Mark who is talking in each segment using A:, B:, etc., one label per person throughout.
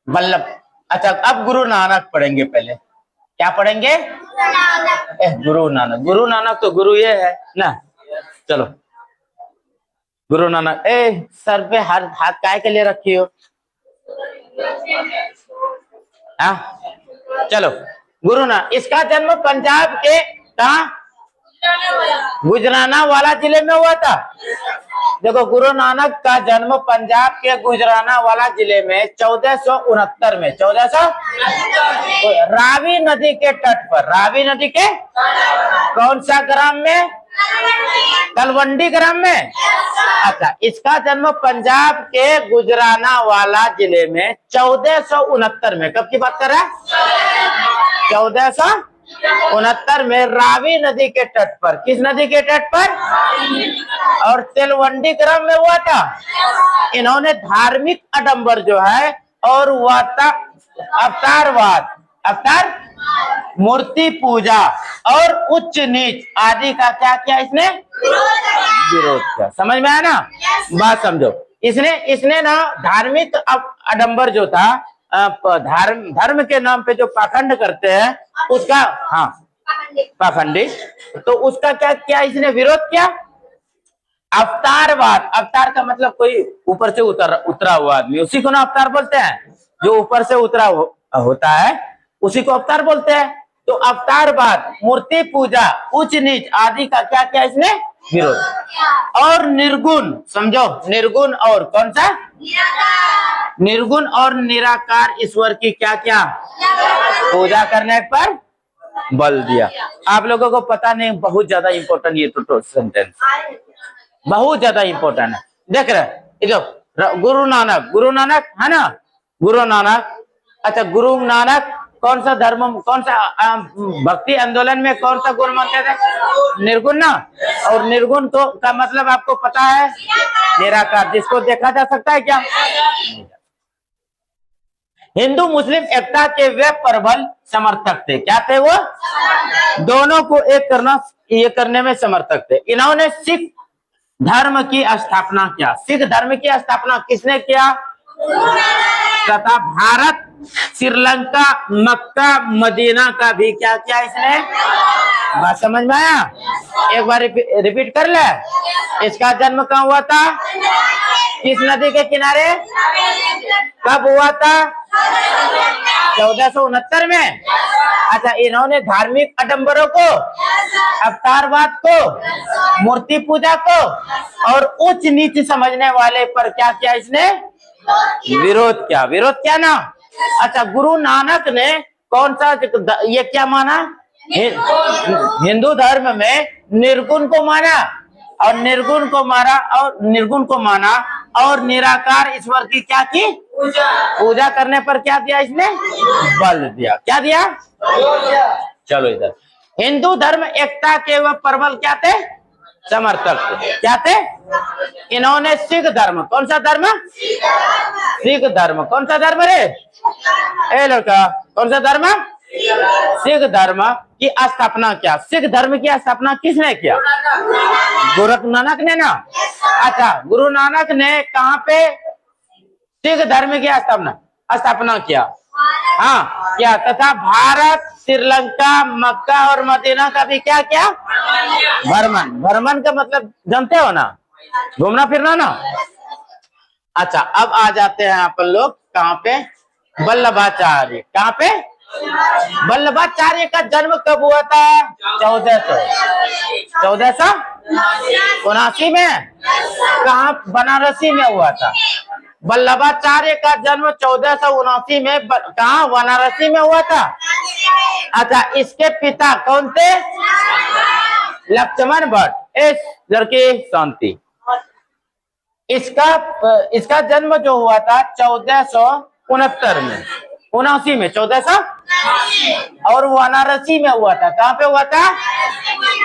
A: वल्लभ। अच्छा, अब गुरु नानक पढ़ेंगे। पहले क्या पढ़ेंगे? गुरु नानक। गुरु नानक तो गुरु ये है ना। चलो, गुरु नानक। सर पे हाथ काय के लिए रखी हो? चलो, गुरु नानक। इसका जन्म पंजाब के कहा? गुजरानावाला जिले में हुआ था। देखो, गुरु नानक का जन्म पंजाब के गुजरानावाला जिले में 1469 में 1400 रावी नदी के तट पर। रावी नदी के कौन सा ग्राम में? तलवंडी ग्राम में। अच्छा, इसका जन्म पंजाब के गुजरानावाला जिले में 1469 में। कब की बात कर रहा है? 1469 में रावी नदी के तट पर। किस नदी के तट पर? और तेलवंडी ग्राम में हुआ था। इन्होंने धार्मिक आडंबर जो है और अवतारवाद, मूर्ति पूजा और उच्च नीच आदि का क्या किया? इसने विरोध किया। समझ में आया ना? बात समझो। इसने ना धार्मिक आडंबर जो था, धर्म के नाम पे जो पाखंड करते हैं उसका, हाँ, पाखंडी, तो उसका क्या किया? इसने विरोध किया। अवतारवाद, अवतार का मतलब कोई ऊपर से उतरा हुआ आदमी, उसी को ना अवतार बोलते हैं। जो ऊपर से उतरा होता है उसी को अवतार बोलते हैं। तो अवतारवाद, मूर्ति पूजा, उच्च नीच आदि का क्या किया? इसने विरोध। और निर्गुण, समझो, निर्गुण और कौन सा? निर्गुण और निराकार ईश्वर की क्या क्या? पूजा करने पर बल दिया। आप लोगों को पता नहीं, बहुत ज्यादा इंपॉर्टेंट ये तो सेंटेंस, बहुत ज्यादा इंपॉर्टेंट है। देख रहे जो गुरु नानक है ना, गुरु नानक। अच्छा, गुरु नानक कौन सा धर्म, कौन सा भक्ति आंदोलन में कौन सा गुण मानते थे? निर्गुण ना। और निर्गुण को का मतलब आपको पता है? निराकार, जिसको देखा जा सकता है क्या? हिंदू मुस्लिम एकता के वे प्रबल समर्थक थे। क्या थे वो? दोनों को एक करने में समर्थक थे। इन्होंने सिख धर्म की स्थापना किया। सिख धर्म की स्थापना किसने किया? तथा भारत, श्रीलंका, मक्का, मदीना का भी क्या किया इसने? बात समझ में आया? एक बार रिपीट कर ले। इसका जन्म कहाँ हुआ था? किस नदी के किनारे? कब हुआ था? 1469 में। अच्छा, इन्होंने धार्मिक आडंबरों को, अवतारवाद को, मूर्ति पूजा को और उच्च नीच समझने वाले पर क्या किया? इसने विरोध किया। विरोध किया ना। अच्छा, गुरु नानक ने कौन सा ये क्या माना? हिंदू धर्म में निर्गुण को माना और निर्गुण को माना और निराकार ईश्वर की क्या की? पूजा करने पर क्या दिया इसने? बल दिया। क्या दिया? चलो इधर। हिंदू धर्म एकता के वह प्रबल क्या थे? समर्थक थे। क्या थे? इन्होंने सिख धर्म, कौन सा धर्म? सिख धर्म। कौन सा धर्म रे? ए लड़का, कौन सा धर्म? सिख धर्म की स्थापना किया। सिख धर्म की स्थापना किसने किया? गुरु नानक ने ना। अच्छा, गुरु नानक ने कहाँ पे सिख धर्म की स्थापना किया? हाँ, क्या? तथा भारत, श्रीलंका, मक्का और मदीना का भी क्या किया? भ्रमण। भ्रमण का मतलब जानते हो ना? घूमना फिरना ना। अच्छा, अब आ जाते हैं अपन लोग कहाँ पे? वल्लभाचार्य। कहाँ पे? वल्लभाचार्य का जन्म कब हुआ था? 1479 में। कहाँ? बनारसी में हुआ था। वल्लभाचार्य का जन्म 1479 में कहाँ? वाराणसी में हुआ था। अच्छा, इसके पिता कौन थे? लक्ष्मण भट्ट। इस लड़की शांति। इसका जन्म जो हुआ था 1469 में, 79 में, 1400 और वाराणसी में हुआ था। कहाँ पे हुआ था?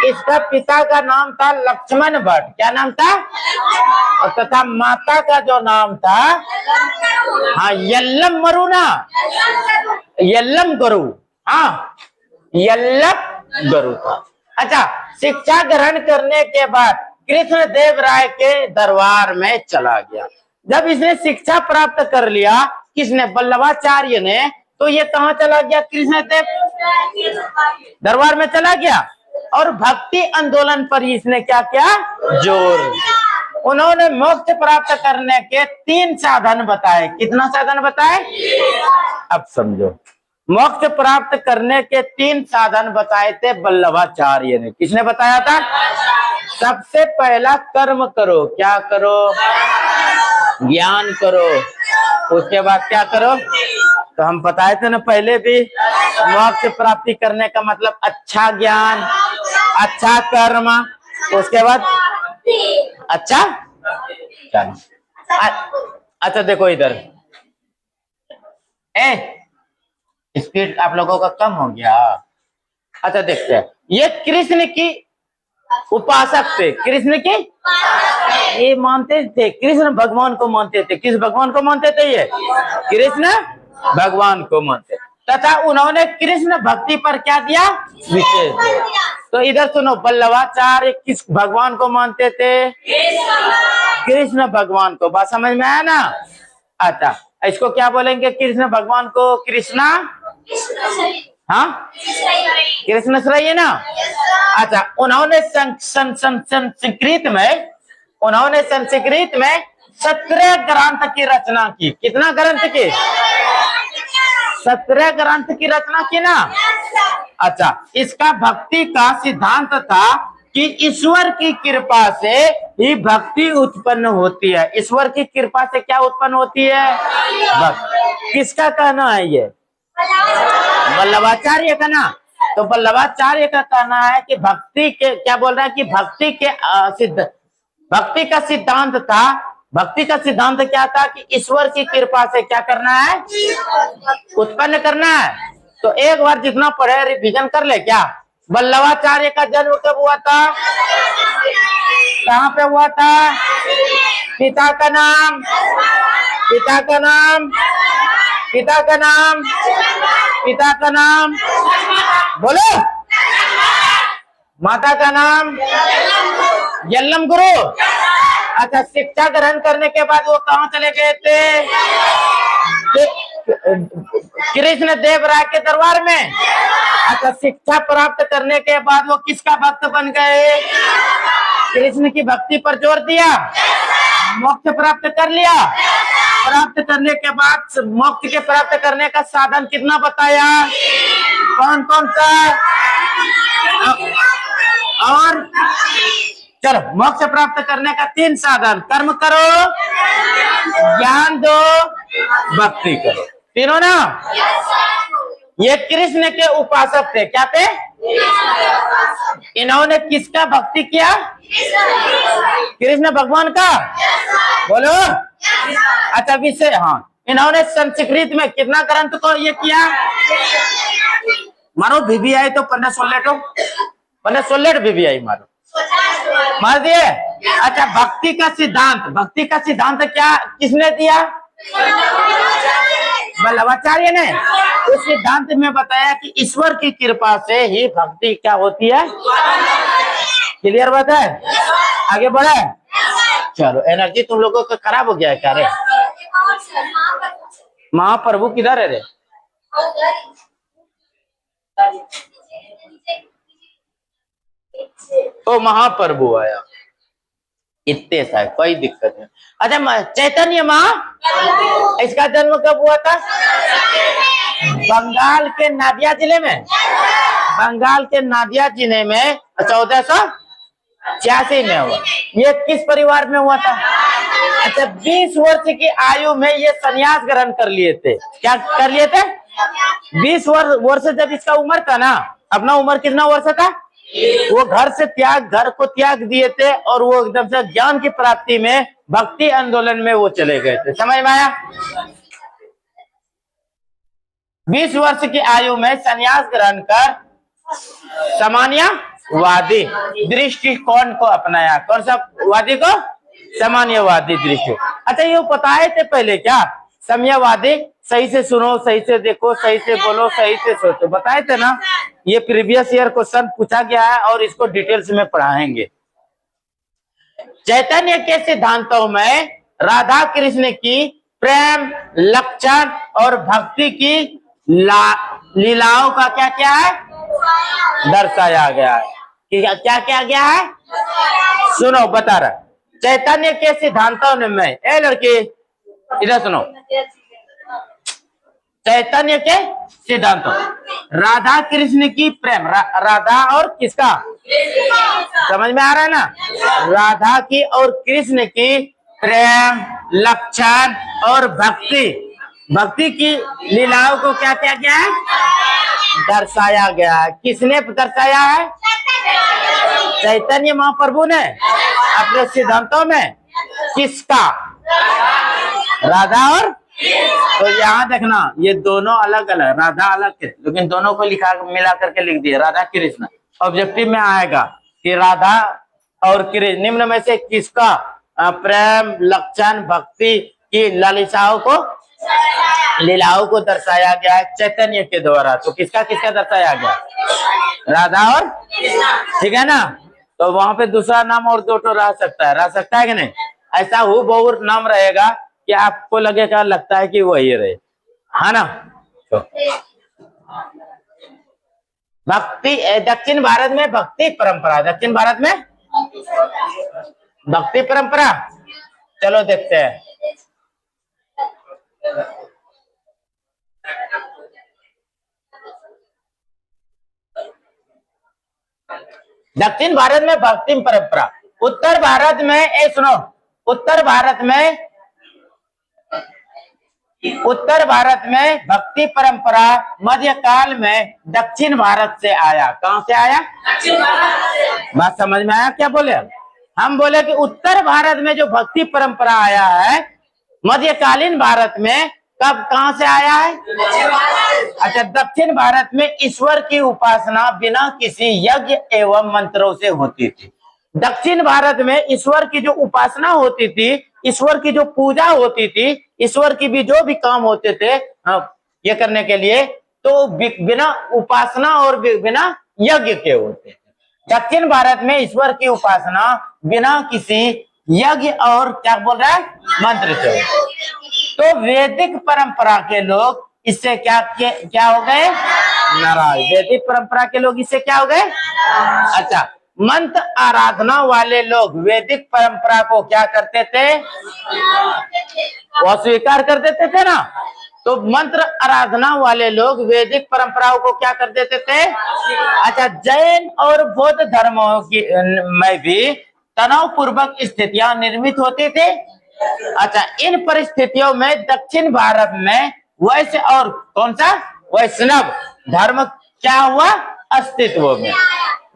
A: इसका पिता का नाम था लक्ष्मण भट्ट। क्या नाम था? और तथा माता का जो नाम था, हाँ, यल्लम मरुना, यल्लम गुरु। हाँ, यल्लम गुरु था। अच्छा, शिक्षा ग्रहण करने के बाद कृष्ण देव राय के दरबार में चला गया। जब इसने शिक्षा प्राप्त कर लिया किसने, वल्लभाचार्य ने। तो ये कहाँ चला गया, कृष्ण देव दरबार में चला गया और भक्ति आंदोलन पर इसने क्या किया, जोर। उन्होंने मोक्ष प्राप्त करने के 3 साधन बताए। कितना साधन बताए, अब समझो। मोक्ष प्राप्त करने के 3 साधन बताए थे वल्लभाचार्य ने। किसने बताया था, सबसे पहला कर्म करो। क्या करो, ज्ञान करो। उसके बाद क्या करो, तो हम बताए थे ना पहले भी, मोक्ष प्राप्ति करने का मतलब अच्छा ज्ञान, अच्छा कर्म, उसके बाद अच्छा कर्म। अच्छा देखो इधर, स्पीड आप लोगों का कम हो गया। अच्छा देखते हैं, ये कृष्ण की उपासक थे। कृष्ण की ये मानते थे, कृष्ण भगवान को मानते थे। किस भगवान को मानते थे, ये कृष्ण भगवान को मानते, तथा उन्होंने कृष्ण भक्ति पर क्या दिया, विशेष। तो इधर सुनो, वल्लभाचार्य किस भगवान को मानते थे, कृष्ण भगवान को। बात समझ में आया ना। अच्छा इसको क्या बोलेंगे, कृष्ण भगवान को, कृष्णा, हाँ कृष्ण श्रेय है ना। अच्छा उन्होंने संस्कृत में 17 ग्रंथ की रचना की। कितना ग्रंथ की, 17 ग्रंथ की रचना की ना। अच्छा इसका भक्ति का सिद्धांत था कि ईश्वर की कृपा से ही भक्ति उत्पन्न होती है। ईश्वर की कृपा से क्या उत्पन्न होती है, भक्ति। किसका कहना है ये, वल्लभाचार्य का ना। तो वल्लभाचार्य का कहना है कि भक्ति के, क्या बोल रहा है कि भक्ति का सिद्धांत था। भक्ति का सिद्धांत क्या था कि ईश्वर की कृपा से क्या करना है, उत्पन्न करना है। तो एक बार जितना पढ़े रिवीजन कर ले। क्या, वल्लभाचार्य का जन्म कब हुआ था, कहाँ पे हुआ था, पिता का नाम, पिता का नाम, पिता का नाम, पिता का नाम बोलो, माता का नाम यल्लम गुरु। अच्छा शिक्षा ग्रहण करने के बाद वो कहाँ चले गए थे, कृष्ण देव राय के दरबार में। अच्छा शिक्षा प्राप्त करने के बाद वो किसका भक्त बन गए, कृष्ण की भक्ति पर जोर दिया, मोक्ष प्राप्त कर लिया। प्राप्त करने के बाद मोक्ष के प्राप्त करने का साधन कितना बताया, कौन कौन सा, और चलो मोक्ष प्राप्त करने का 3 साधन, कर्म करो, ज्ञान दो, भक्ति करो। तीनों ना। ये कृष्ण के उपासक थे। क्या थे, इन्होंने किसका भक्ति किया, कृष्ण भगवान का, बोलो। अच्छा विषय, हाँ इन्होंने संस्कृत में कितना ग्रंथ को ये किया, मारो VVI तो 15-16 VVI मारो, मार दिए। अच्छा भक्ति का सिद्धांत क्या किसने दिया, वल्लभाचार्य ने। उस सिद्धांत में बताया कि ईश्वर की कृपा से ही भक्ति क्या होती है। क्लियर बात है, आगे बढ़े। चलो एनर्जी तुम लोगों का खराब हो गया है क्या रे, महाप्रभु किधर है रे, तो महाप्रभु आया, इतने सारे, कोई दिक्कत नहीं। अच्छा चैतन्य माँ, इसका जन्म कब हुआ था, बंगाल के नादिया जिले में, बंगाल के नादिया जिले में 1486 में हुआ। ये किस परिवार में हुआ था। अच्छा 20 वर्ष की आयु में ये संन्यास ग्रहण कर लिए थे। क्या कर लिए थे, 20 वर्ष जब इसका उम्र था ना, अपना उम्र कितना वर्ष था, वो घर को त्याग दिए थे और वो एकदम से ज्ञान की प्राप्ति में, भक्ति आंदोलन में वो चले गए थे। समझ में आया। 20 वर्ष की आयु में संन्यास ग्रहण कर सामान्यवादी दृष्टिकोण को अपनाया। कौन सा वादी को, सामान्यवादी दृष्टि। अच्छा ये बताए थे पहले क्या, साम्यवादी सही से सुनो, सही से देखो, सही से बोलो, सही से सोचो, बताए थे ना। ये प्रीवियस ईयर क्वेश्चन पूछा गया है और इसको डिटेल्स में पढ़ाएंगे। चैतन्य के सिद्धांतों में राधा कृष्ण की प्रेम, लक्षण और भक्ति की लीलाओं का क्या क्या है, दर्शाया गया है। क्या क्या गया है, सुनो बता रहा। चैतन्य के सिद्धांतों में, ए लड़की इधर सुनो, चैतन्य के सिद्धांतों, राधा कृष्ण की प्रेम, राधा और किसका, समझ में आ रहा है ना, राधा की और कृष्ण की प्रेम, लक्षण और भक्ति की लीलाओं को क्या क्या गया है, दर्शाया गया है। किसने दर्शाया है, चैतन्य महाप्रभु ने अपने सिद्धांतों में। किसका, राधा और, तो यहाँ देखना ये दोनों अलग अलग, राधा अलग थे लेकिन दोनों को लिखा मिला करके लिख दिए राधा कृष्ण। ऑब्जेक्टिव में आएगा कि राधा और कृष्ण निम्न में से किसका प्रेम, लक्षण, भक्ति की ललिताओं को, लीलाओं को दर्शाया गया है चैतन्य के द्वारा। तो किसका किसका दर्शाया गया, राधा और, ठीक है ना। तो वहां पे दूसरा नाम और दो तो रह सकता है कि नहीं, ऐसा हु बहु नाम रहेगा कि आपको लगेगा, लगता है कि वही रहे, है ना। तो भक्ति, दक्षिण भारत में भक्ति परंपरा, दक्षिण भारत में भक्ति परंपरा, चलो देखते हैं। दक्षिण भारत में भक्ति परंपरा, उत्तर भारत में, सुनो, उत्तर भारत में भक्ति परंपरा मध्यकाल में दक्षिण भारत से आया। कहां से आया, बात समझ में आया क्या बोले हम बोले कि उत्तर भारत में जो भक्ति परंपरा आया है मध्यकालीन भारत में, कब कहां से आया है, अच्छा, दक्षिण भारत में ईश्वर की उपासना बिना किसी यज्ञ एवं मंत्रों से होती थी। दक्षिण भारत में ईश्वर की जो उपासना होती थी, ईश्वर की जो पूजा होती थी, ईश्वर की भी जो भी काम होते थे ये करने के लिए, तो बिना उपासना और बिना यज्ञ के होते थे। दक्षिण भारत में ईश्वर की उपासना बिना किसी यज्ञ और क्या बोल रहा है, मंत्र से। तो वैदिक परंपरा के लोग इससे क्या हो गए, नाराज। वैदिक परंपरा के लोग इससे क्या हो गए, अच्छा, मंत्र आराधना वाले लोग वैदिक परंपरा को क्या करते थे, वो स्वीकार कर देते थे ना। तो मंत्र आराधना वाले लोग वैदिक परंपराओं को क्या कर देते थे, अच्छा, जैन और बौद्ध धर्मों की में भी तनाव पूर्वक स्थितियां निर्मित होती थी। अच्छा, इन परिस्थितियों में दक्षिण भारत में वैश्य और कौन सा, वैष्णव धर्म क्या हुआ, अस्तित्व में।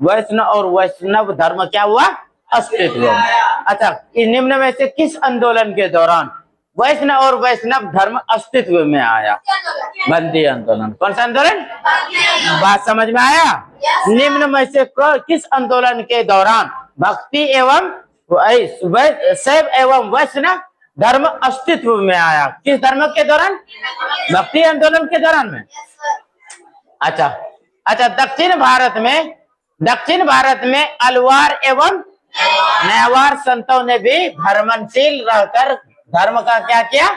A: वैष्णव और वैष्णव धर्म क्या हुआ, अस्तित्व में। अच्छा, निम्न में से किस आंदोलन के दौरान वैष्णव और वैष्णव धर्म अस्तित्व में आया, बंदी आंदोलन। कौन सा आंदोलन, बात समझ में आया। निम्न में से किस आंदोलन के दौरान भक्ति एवं शैव एवं वैष्णव धर्म अस्तित्व में आया, किस धर्म के दौरान, भक्ति आंदोलन के दौरान में। अच्छा, दक्षिण भारत में अलवार एवं न्यायवार संतों ने भी धर्मशील रहकर धर्म का क्या किया,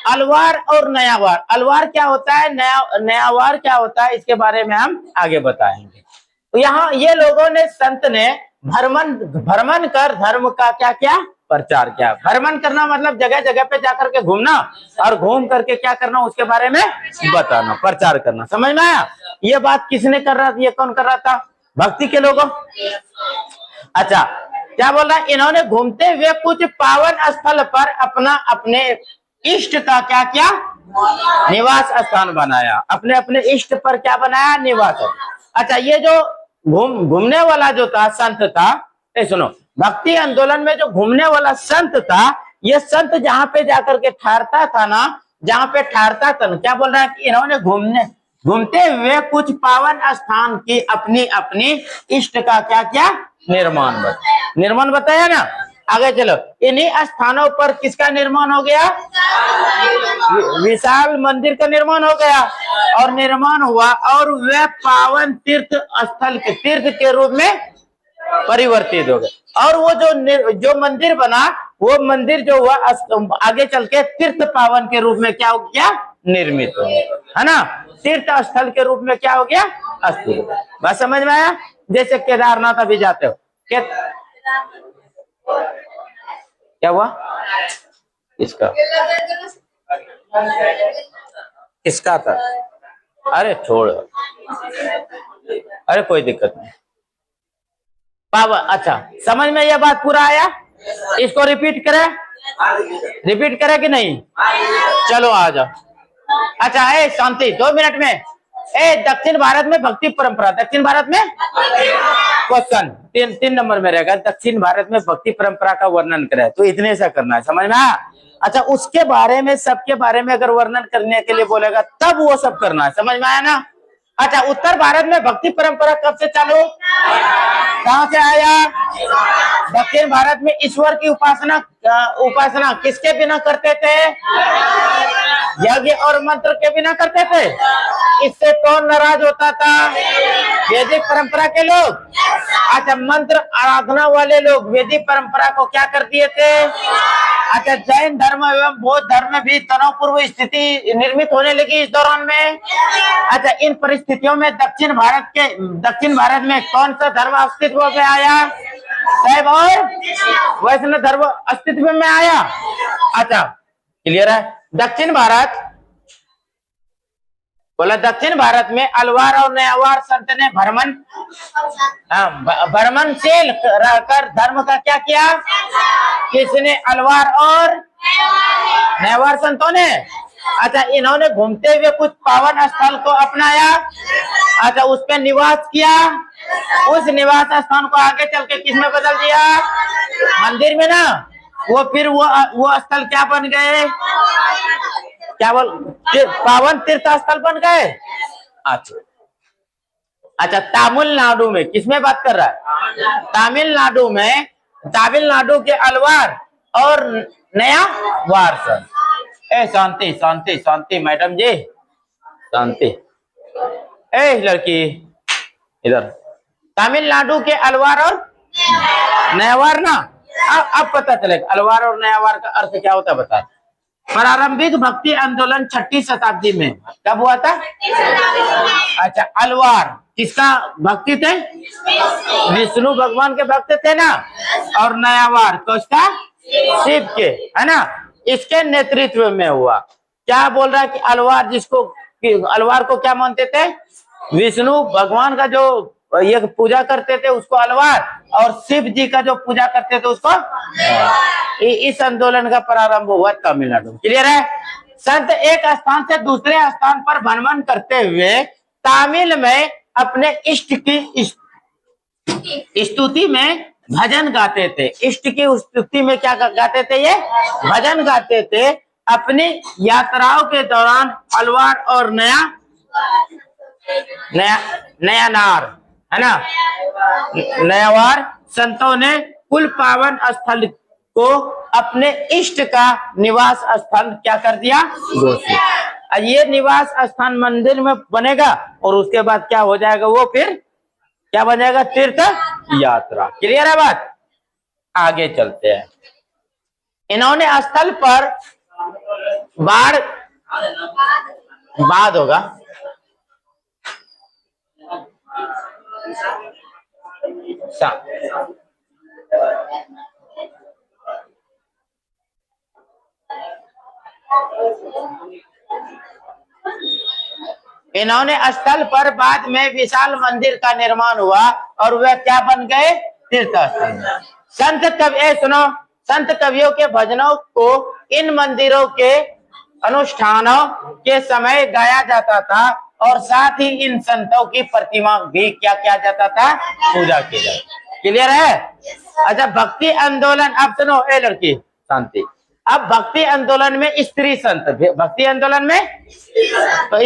A: अलवार और नयावार। अलवार क्या होता है, नयावार क्या होता है, इसके बारे में हम आगे बताएंगे। तो यहाँ ये लोगों ने, संत ने भ्रमण कर धर्म का क्या किया, प्रचार किया। भ्रमण करना मतलब जगह जगह पे जाकर के घूमना और घूम करके क्या करना, उसके बारे में बताना, प्रचार करना। समझ में आया। ये बात किसने कर रहा था, ये कौन कर रहा था, भक्ति के लोगों। अच्छा, क्या बोल रहा है, इन्होंने घूमते हुए कुछ पावन स्थल पर अपने इष्ट का क्या किया, निवास स्थान बनाया। अपने इष्ट पर क्या बनाया, निवास। अच्छा, ये जो घूमने वाला जो था, संत था, सुनो, भक्ति आंदोलन में जो घूमने वाला संत था, ये संत जहां पे जाकर के ठहरता था ना, जहां पे ठहरता था ना, क्या बोल रहा है कि इन्होंने घूमते हुए कुछ पावन स्थान की अपनी इष्ट का क्या किया, निर्माण बताया ना। आगे चलो, इन्हीं स्थानों पर किसका निर्माण हो गया, विशाल मंदिर का निर्माण हो गया, और निर्माण हुआ और वह पावन तीर्थ स्थल के तीर्थ के रूप में परिवर्तित हो गए। और वो जो मंदिर बना वो मंदिर जो हुआ आगे चल के तीर्थ पावन के रूप में क्या हो गया, निर्मित हो गया, है ना। तीर्थ स्थल के रूप में क्या हो गया, अस्थित। बात समझ में आया। जैसे केदारनाथ अभी जाते हो, क्या हुआ इसका, इसका था, अरे छोड़, अरे कोई दिक्कत नहीं। पावन, अच्छा समझ में यह बात पूरा आया। इसको रिपीट करें कि नहीं, चलो आ जाओ। अच्छा है शांति, 2 मिनट में। दक्षिण भारत में भक्ति परंपरा, दक्षिण भारत में क्वेश्चन 3 नंबर में रहेगा, दक्षिण भारत में भक्ति परंपरा का वर्णन करे, तो इतने सा करना है, समझ में आया। अच्छा उसके बारे में, सबके बारे में अगर वर्णन करने के लिए बोलेगा तब वो सब करना है, समझ में आया ना। अच्छा उत्तर भारत में भक्ति परंपरा कब से चालू, कहां से आया। दक्षिण भारत में ईश्वर की उपासना किसके बिना करते थे, यज्ञ और मंत्र के बिना करते थे। इससे कौन नाराज होता था, वैदिक परंपरा के लोग। अच्छा मंत्र आराधना वाले लोग वैदिक परंपरा को क्या कर दिए थे। अच्छा जैन धर्म एवं बौद्ध धर्म में भी तनावपूर्ण स्थिति निर्मित होने लगी इस दौरान में। अच्छा इन परिस्थितियों में दक्षिण भारत में कौन सा धर्म अस्तित्व में आया, शैव और वैष्णव धर्म अस्तित्व में आया। अच्छा क्लियर है। दक्षिण भारत बोला, दक्षिण भारत में अलवार और नयावार संत ने भ्रमणशील रहकर धर्म का क्या किया, किसने, अलवार और नयावार संतों ने। अच्छा इन्होंने घूमते हुए कुछ पावन स्थल को अपनाया, अच्छा उस पर निवास किया, उस निवास स्थान को आगे चल के किसमें बदल दिया, मंदिर में ना। वो फिर वो स्थल क्या बन गए, क्या बोल, पावन तीर्थ स्थल बन गए। अच्छा तमिलनाडु में, किसमें बात कर रहा है, तमिलनाडु में, तमिलनाडु के अलवार और नया वारसन। शांति शांति शांति मैडम जी, शांति। लड़की इधर, तमिलनाडु के अलवार और नयावार ना। अब पता चलेगा अलवार और नयावार का अर्थ क्या होता है, बता। प्रारंभिक भक्ति आंदोलन 6वीं शताब्दी में कब हुआ था। अच्छा अलवार किसका भक्ति थे, विष्णु भगवान के भक्त थे ना। और नयावार किसका, शिव के, है ना। इसके नेतृत्व में हुआ। क्या बोल रहा है कि अलवार को क्या मानते थे, विष्णु भगवान का जो ये पूजा करते थे उसको अलवार, और शिव जी का जो पूजा करते थे उसको। इस आंदोलन का प्रारंभ हुआ तमिलनाडु। क्लियर है। संत एक स्थान से दूसरे स्थान पर भ्रमण करते हुए तमिल में अपने इष्ट की स्तुति में भजन गाते थे। इष्ट की स्तुति में क्या गाते थे, ये भजन गाते थे। अपनी यात्राओं के दौरान अलवार और नयानार, है ना, नयावार संतों ने कुल पावन स्थल को अपने इष्ट का निवास स्थान क्या कर दिया, घोषित। ये निवास स्थान मंदिर में बनेगा और उसके बाद क्या हो जाएगा, वो फिर क्या बन जाएगा, तीर्थ यात्रा। क्लियर है बात। आगे चलते हैं। इन्होंने स्थल पर बाद होगा इन्होंने स्थल पर बाद में विशाल मंदिर का निर्माण हुआ और वह क्या बन गए, तीर्थ स्थल। संत कवियों के भजनों को इन मंदिरों के अनुष्ठानों के समय गाया जाता था और साथ ही इन संतों की प्रतिमा भी क्या किया जाता था, पूजा की जाती। क्लियर है। अच्छा भक्ति आंदोलन, अब सुनो लड़की शांति। अब भक्ति आंदोलन में स्त्री संत, भक्ति आंदोलन में तो